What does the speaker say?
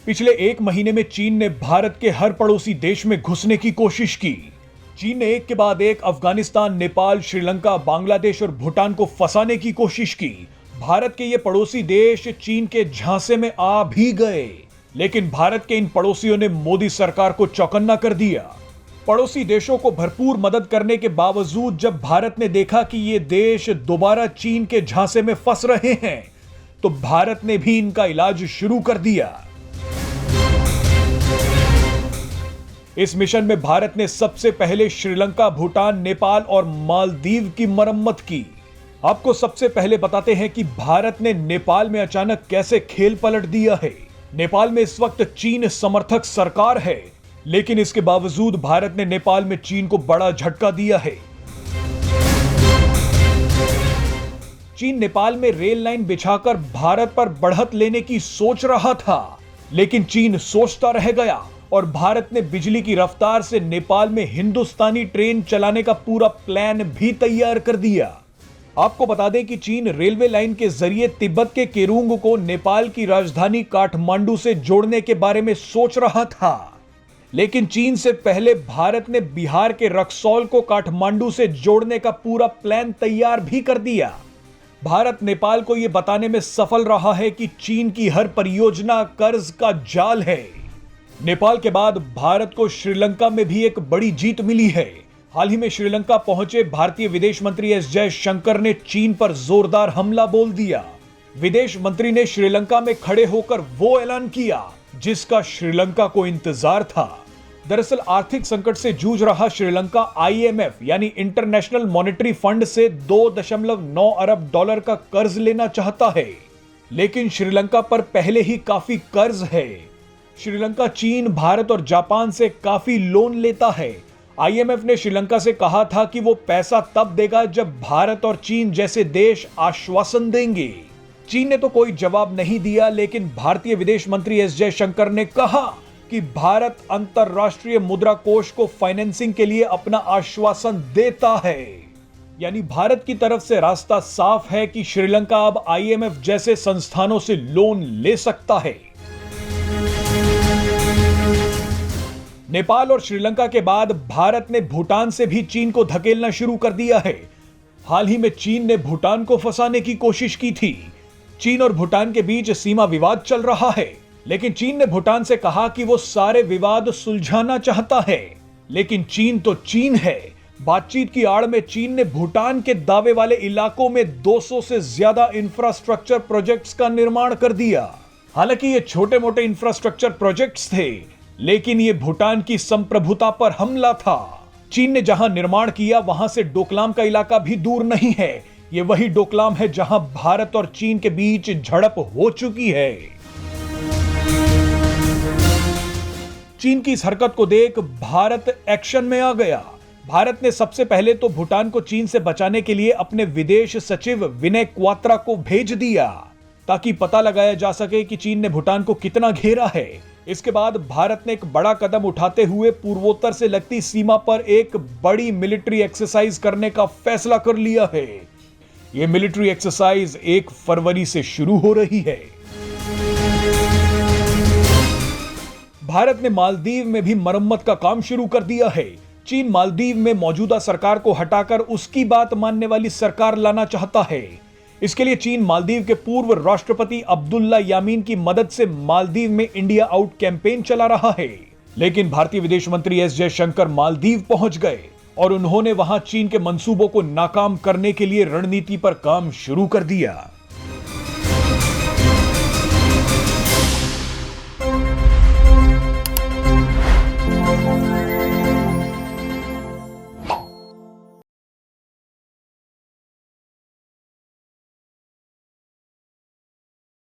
पिछले एक महीने में चीन ने भारत के हर पड़ोसी देश में घुसने की कोशिश की। चीन ने एक के बाद एक अफगानिस्तान, नेपाल, श्रीलंका, बांग्लादेश और भूटान को फंसाने की कोशिश की। भारत के ये पड़ोसी देश चीन के झांसे में आ भी गए, लेकिन भारत के इन पड़ोसियों ने मोदी सरकार को चौकन्ना कर दिया। पड़ोसी देशों को भरपूर मदद करने के बावजूद जब भारत ने देखा कि ये देश दोबारा चीन के झांसे में फंस रहे हैं, तो भारत ने भी इनका इलाज शुरू कर दिया। इस मिशन में भारत ने सबसे पहले श्रीलंका, भूटान, नेपाल और मालदीव की मरम्मत की। आपको सबसे पहले बताते हैं कि भारत ने नेपाल में अचानक कैसे खेल पलट दिया है। नेपाल में इस वक्त चीन समर्थक सरकार है, लेकिन इसके बावजूद भारत ने नेपाल में चीन को बड़ा झटका दिया है। चीन नेपाल में रेल लाइन बिछाकर भारत पर बढ़त लेने की सोच रहा था, लेकिन चीन सोचता रह गया और भारत ने बिजली की रफ्तार से नेपाल में हिंदुस्तानी ट्रेन चलाने का पूरा प्लान भी तैयार कर दिया। आपको बता दें कि चीन रेलवे लाइन के जरिए तिब्बत के केरुंग को नेपाल की राजधानी काठमांडू से जोड़ने के बारे में सोच रहा था, लेकिन चीन से पहले भारत ने बिहार के रक्सौल को काठमांडू से जोड़ने का पूरा प्लान तैयार भी कर दिया। भारत नेपाल को यह बताने में सफल रहा है कि चीन की हर परियोजना कर्ज का जाल है। नेपाल के बाद भारत को श्रीलंका में भी एक बड़ी जीत मिली है। हाल ही में श्रीलंका पहुंचे भारतीय विदेश मंत्री एस जयशंकर ने चीन पर जोरदार हमला बोल दिया। विदेश मंत्री ने श्रीलंका में खड़े होकर वो ऐलान किया जिसका श्रीलंका को इंतजार था। दरअसल आर्थिक संकट से जूझ रहा श्रीलंका IMF यानी इंटरनेशनल मॉनेटरी फंड से 2.9 अरब डॉलर का कर्ज लेना चाहता है, लेकिन श्रीलंका पर पहले ही काफी कर्ज है। श्रीलंका चीन, भारत और जापान से काफी लोन लेता है। IMF ने श्रीलंका से कहा था कि वो पैसा तब देगा जब भारत और चीन जैसे देश आश्वासन देंगे। चीन ने तो कोई जवाब नहीं दिया, लेकिन भारतीय विदेश मंत्री एस जयशंकर ने कहा कि भारत अंतरराष्ट्रीय मुद्रा कोष को फाइनेंसिंग के लिए अपना आश्वासन देता है। यानी भारत की तरफ से रास्ता साफ है कि श्रीलंका अब IMF जैसे संस्थानों से लोन ले सकता है। नेपाल और श्रीलंका के बाद भारत ने भूटान से भी चीन को धकेलना शुरू कर दिया है। हाल ही में चीन ने भूटान को फंसाने की कोशिश की थी। चीन और भूटान के बीच सीमा विवाद चल रहा है, लेकिन चीन ने भूटान से कहा कि वो सारे विवाद सुलझाना चाहता है। लेकिन चीन तो चीन है। बातचीत की आड़ में चीन ने भूटान के दावे वाले इलाकों में 200 से ज्यादा इंफ्रास्ट्रक्चर प्रोजेक्ट्स का निर्माण कर दिया। हालांकि ये छोटे मोटे इंफ्रास्ट्रक्चर प्रोजेक्ट्स थे, लेकिन ये भूटान की संप्रभुता पर हमला था। चीन ने जहां निर्माण किया वहां से डोकलाम का इलाका भी दूर नहीं है। ये वही डोकलाम है जहां भारत और चीन के बीच झड़प हो चुकी है। चीन की इस हरकत को देख भारत एक्शन में आ गया। भारत ने सबसे पहले तो भूटान को चीन से बचाने के लिए अपने विदेश सचिव विनय क्वात्रा को भेज दिया, ताकि पता लगाया जा सके कि चीन ने भूटान को कितना घेरा है। इसके बाद भारत ने एक बड़ा कदम उठाते हुए पूर्वोत्तर से लगती सीमा पर एक बड़ी मिलिट्री एक्सरसाइज करने का फैसला कर लिया है। यह मिलिट्री एक्सरसाइज 1 फरवरी से शुरू हो रही है। भारत ने मालदीव में भी मरम्मत का काम शुरू कर दिया है। चीन मालदीव में मौजूदा सरकार को हटाकर उसकी बात मानने वाली सरकार लाना चाहता है। इसके लिए चीन मालदीव के पूर्व राष्ट्रपति अब्दुल्ला यामीन की मदद से मालदीव में इंडिया आउट कैंपेन चला रहा है। लेकिन भारतीय विदेश मंत्री एस जयशंकर मालदीव पहुंच गए और उन्होंने वहां चीन के मंसूबों को नाकाम करने के लिए रणनीति पर काम शुरू कर दिया।